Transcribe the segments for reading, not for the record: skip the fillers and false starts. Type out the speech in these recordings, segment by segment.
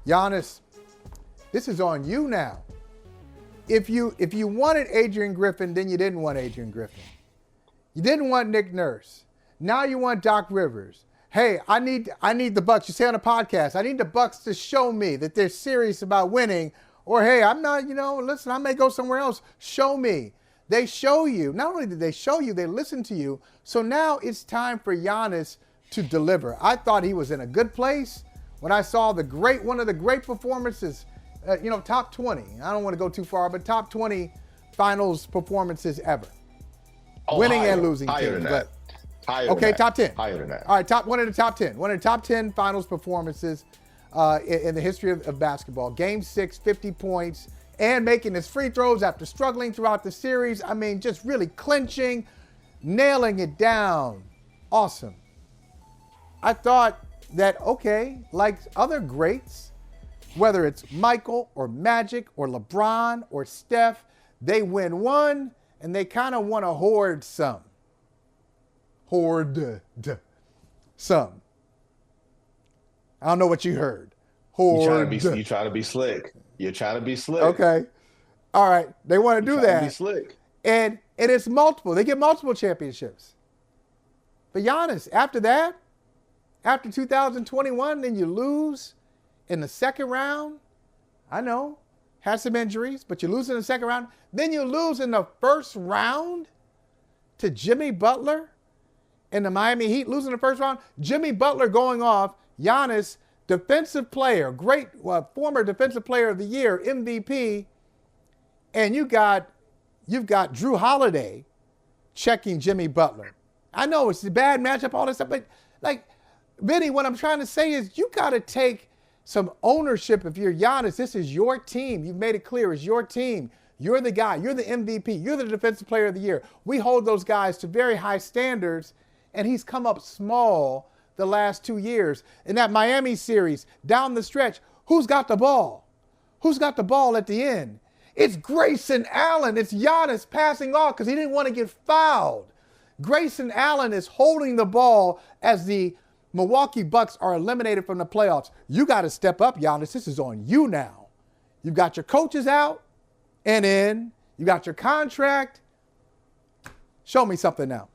Giannis, this is on you now. If you wanted Adrian Griffin, then you didn't want Adrian Griffin. You didn't want Nick Nurse. Now you want Doc Rivers. Hey, I need the Bucks. You say on a podcast, I need the Bucks to show me that they're serious about winning. Or hey, I'm not, listen, I may go somewhere else. Show me. They show you. Not only did they show you, they listened to you. So now it's time for Giannis to deliver. I thought he was in a good place when I saw one of the great performances, top 20. I don't want to go too far, but top 20 finals performances ever. Winning and losing teams. But okay, top 10. Higher than that. All right, one of the top 10. One of the top 10 finals performances in the history of basketball. Game 6, 50 points, and making his free throws after struggling throughout the series. I mean, just really clinching, nailing it down. Awesome. I thought that, okay, like other greats, whether it's Michael or Magic or LeBron or Steph, they win one and they kind of want to hoard some. Hoard some. I don't know what you heard. Hoard. You trying to be slick. You're trying to be slick. Okay. All right. They want to do that. Be slick. And it's multiple. They get multiple championships. But Giannis, after that, after 2021, then you lose in the second round. I know, had some injuries, but you lose in the second round. Then you lose in the first round to Jimmy Butler in the Miami Heat, losing the first round. Jimmy Butler going off. Giannis, defensive player, great former defensive player of the year, MVP. And you've got Drew Holiday checking Jimmy Butler. I know it's a bad matchup, all this stuff, but Vinny, what I'm trying to say is you got to take some ownership. If you're Giannis, this is your team. You've made it clear it's your team. You're the guy. You're the MVP. You're the defensive player of the year. We hold those guys to very high standards, and he's come up small the last 2 years. In that Miami series, down the stretch, who's got the ball? Who's got the ball at the end? It's Grayson Allen. It's Giannis passing off because he didn't want to get fouled. Grayson Allen is holding the ball as the Milwaukee Bucks are eliminated from the playoffs. You got to step up, Giannis. This is on you now. You've got your coaches out and in. You got your contract. Show me something now.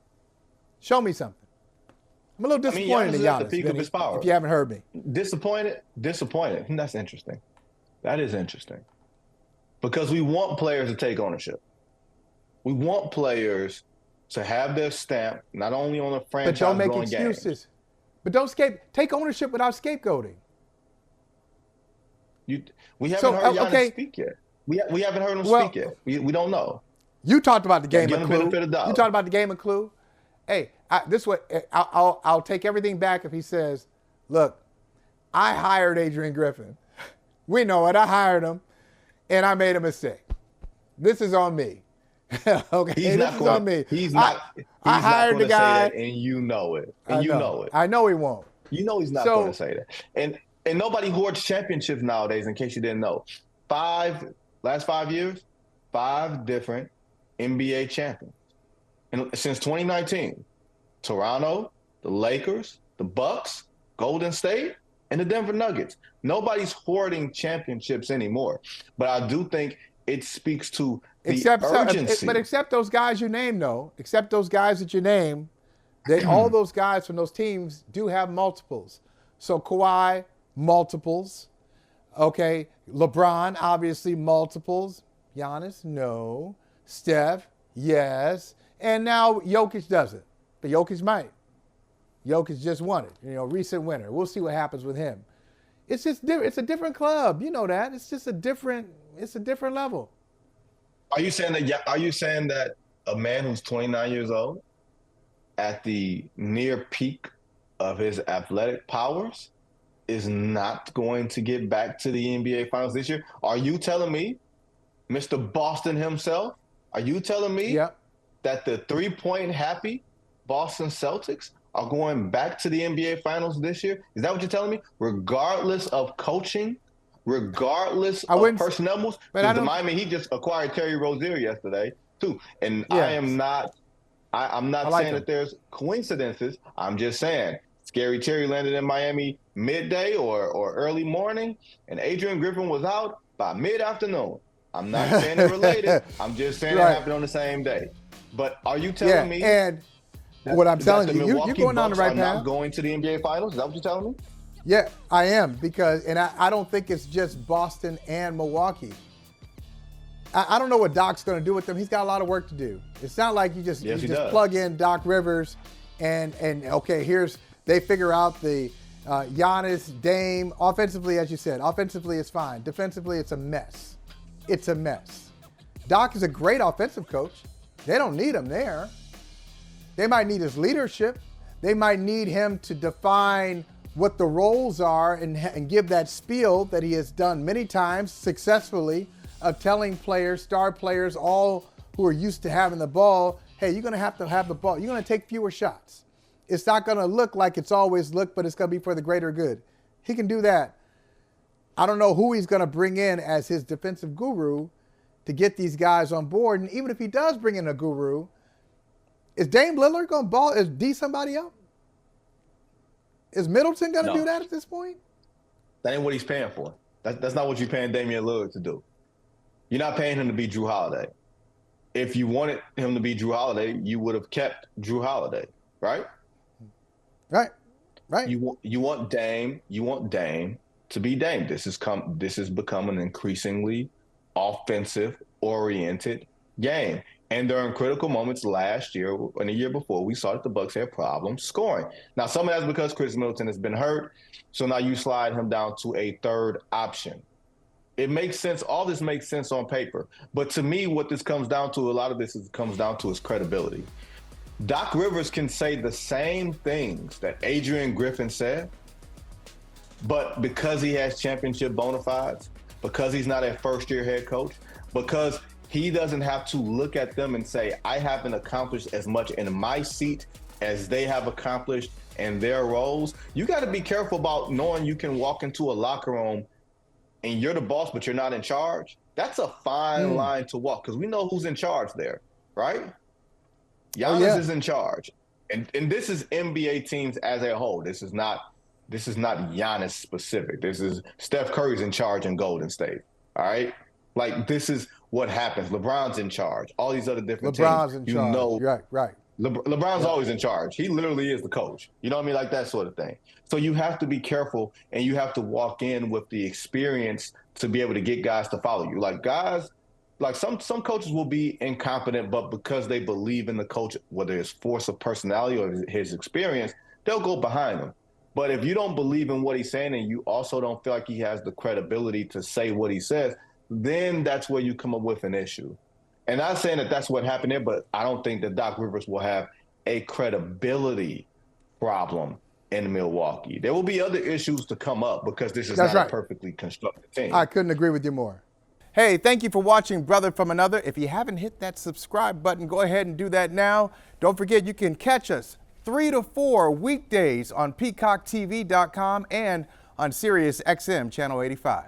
Show me something. I'm a little disappointed in Giannis, at the peak of his power. If you haven't heard me. Disappointed. That's interesting. That is interesting. Because we want players to take ownership. We want players to have their stamp, not only on a franchise, but don't make excuses. Games. But don't take ownership without scapegoating. We haven't heard Giannis speak yet. We haven't heard him speak yet. We don't know. You talked about the game of Clue. You talked about the game of Clue. Hey, I'll take everything back if he says, look, I hired Adrian Griffin. We know it. I hired him, and I made a mistake. This is on me. Okay, this is on me. He's not. I hired the guy, and you know it. And you know it. I know he won't. You know he's not going to say that. And nobody hoards championships nowadays. In case you didn't know, last 5 years, 5 different NBA champions, and since 2019, Toronto, the Lakers, the Bucks, Golden State, and the Denver Nuggets. Nobody's hoarding championships anymore. But I do think it speaks to urgency. But except those guys you name, though, except those guys that you name, all those guys from those teams do have multiples. So Kawhi, multiples. Okay, LeBron, obviously multiples. Giannis, no. Steph, yes. And now Jokic doesn't. But Jokic might. Jokic just won it, recent winner. We'll see what happens with him. It's just different. It's a different club. You know that. It's just a different level. Are you saying that a man who's 29 years old, at the near peak of his athletic powers, is not going to get back to the NBA Finals this year? Are you telling me, Mr. Boston himself, are you telling me that the 3-point happy Boston Celtics are going back to the NBA Finals this year? Is that what you're telling me? Regardless of coaching, regardless of personnel moves? Because the Miami Heat just acquired Terry Rozier yesterday, too. And I'm not saying that there's coincidences. I'm just saying it's Scary Terry landed in Miami midday or early morning, and Adrian Griffin was out by mid-afternoon. I'm not saying they're related. I'm just saying it happened on the same day. But are you telling me and what I'm telling that you, the you're Milwaukee going down the Bucks right are path. not going to the NBA Finals? Is that what you're telling me? Yeah, I am, because, and I don't think it's just Boston and Milwaukee. I don't know what Doc's going to do with them. He's got a lot of work to do. It's not like you just plug in Doc Rivers and okay, they figure out the Giannis, Dame. Offensively, as you said, offensively it's fine. Defensively, it's a mess. It's a mess. Doc is a great offensive coach. They don't need him there. They might need his leadership. They might need him to define what the roles are and give that spiel that he has done many times successfully of telling players, star players, all who are used to having the ball, hey, you're going to have the ball. You're going to take fewer shots. It's not going to look like it's always looked, but it's going to be for the greater good. He can do that. I don't know who he's going to bring in as his defensive guru to get these guys on board. And even if he does bring in a guru, is Dame Lillard going to D somebody up? Is Middleton going to do that at this point? That ain't what he's paying for. That's not what you're paying Damian Lillard to do. You're not paying him to be Drew Holiday. If you wanted him to be Drew Holiday, you would have kept Drew Holiday, right? Right. You want Dame to be Dame. This has become an increasingly offensive-oriented game. And during critical moments last year and the year before, we saw that the Bucks had problems scoring. Now, some of that's because Chris Middleton has been hurt, so now you slide him down to a third option. It makes sense. All this makes sense on paper. But to me, what this comes down to, a lot of this comes down to is credibility. Doc Rivers can say the same things that Adrian Griffin said, but because he has championship bona fides, because he's not a first-year head coach, because he doesn't have to look at them and say, I haven't accomplished as much in my seat as they have accomplished in their roles. You got to be careful about knowing you can walk into a locker room and you're the boss, but you're not in charge. That's a fine line to walk, because we know who's in charge there, right? Giannis is in charge. And this is NBA teams as a whole. This is not Giannis specific. This is Steph Curry's in charge in Golden State. All right? Like, this is what happens. LeBron's in charge. All these other different teams. LeBron's in charge. Right. LeBron's always in charge. He literally is the coach. You know what I mean? Like that sort of thing. So you have to be careful, and you have to walk in with the experience to be able to get guys to follow you. Like guys, like some coaches will be incompetent, but because they believe in the coach, whether it's force of personality or his experience, they'll go behind him. But if you don't believe in what he's saying and you also don't feel like he has the credibility to say what he says, then that's where you come up with an issue. And not saying that that's what happened there, but I don't think that Doc Rivers will have a credibility problem in Milwaukee. There will be other issues to come up because this is not a perfectly constructed team. I couldn't agree with you more. Hey, thank you for watching Brother from Another. If you haven't hit that subscribe button, go ahead and do that now. Don't forget, you can catch us 3 to 4 weekdays on PeacockTV.com and on Sirius XM Channel 85.